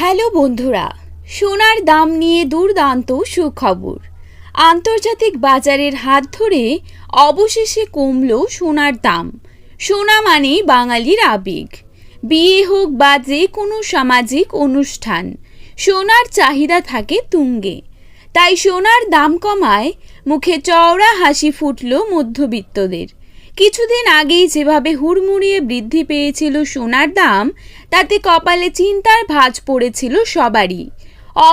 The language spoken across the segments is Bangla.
হ্যালো বন্ধুরা, সোনার দাম নিয়ে দুর্দান্ত সুখবর। আন্তর্জাতিক বাজারের হাত ধরে অবশেষে কমল সোনার দাম। সোনা মানে বাঙালির আবেগ। বিয়ে হোক বা যে কোনো সামাজিক অনুষ্ঠান, সোনার চাহিদা থাকে তুঙ্গে। তাই সোনার দাম কমায় মুখে চওড়া হাসি ফুটল মধ্যবিত্তদের। কিছুদিন আগেই যেভাবে হুড়মুড়িয়ে বৃদ্ধি পেয়েছিল সোনার দাম, তাতে কপালে চিন্তার ভাঁজ পড়েছিল সবারই।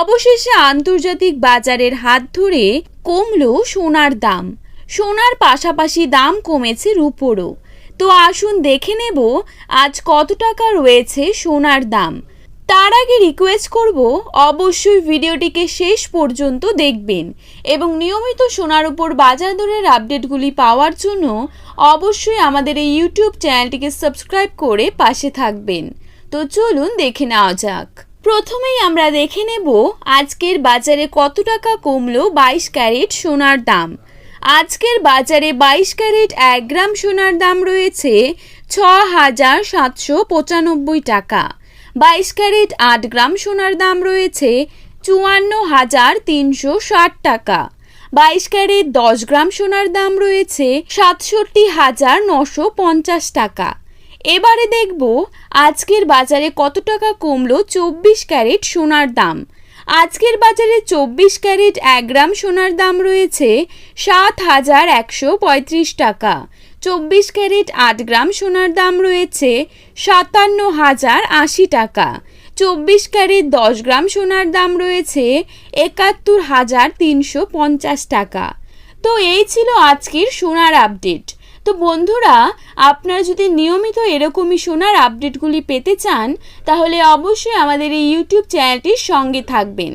অবশেষে আন্তর্জাতিক বাজারের হাত ধরে কমল সোনার দাম। সোনার পাশাপাশি দাম কমেছে রূপোরও। তো আসুন দেখে নেব আজ কত টাকা রয়েছে সোনার দাম। তার আগে রিকোয়েস্ট করব, অবশ্যই ভিডিওটিকে শেষ পর্যন্ত দেখবেন এবং নিয়মিত সোনার উপর বাজার দরের আপডেটগুলি পাওয়ার জন্য অবশ্যই আমাদের এই ইউটিউব চ্যানেলটিকে সাবস্ক্রাইব করে পাশে থাকবেন। তো চলুন দেখে নেওয়া যাক। প্রথমেই আমরা দেখে নেব আজকের বাজারে কত টাকা কমলো 22 ক্যারেট সোনার দাম। আজকের বাজারে 22 ক্যারেট 1 গ্রাম সোনার দাম রয়েছে 6,795 টাকা। 22 ক্যারেট 8 গ্রাম সোনার দাম রয়েছে 54,360 টাকা। 22 ক্যারেট 10 গ্রাম সোনার দাম রয়েছে 67,950 টাকা। এবারে দেখব আজকের বাজারে কত টাকা কমলো 24 ক্যারেট সোনার দাম। আজকের বাজারে 24 ক্যারেট 1 গ্রাম সোনার দাম রয়েছে 7,135 টাকা। 24 ক্যারেট 8 গ্রাম সোনার দাম রয়েছে 57,080 টাকা। 24 ক্যারেট 10 গ্রাম সোনার দাম রয়েছে 71,350 টাকা। তো এই ছিল আজকের সোনার আপডেট। তো বন্ধুরা, আপনারা যদি নিয়মিত এরকমই সোনার আপডেটগুলি পেতে চান, তাহলে অবশ্যই আমাদের এই ইউটিউব চ্যানেলটির সঙ্গে থাকবেন।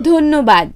ধন্যবাদ।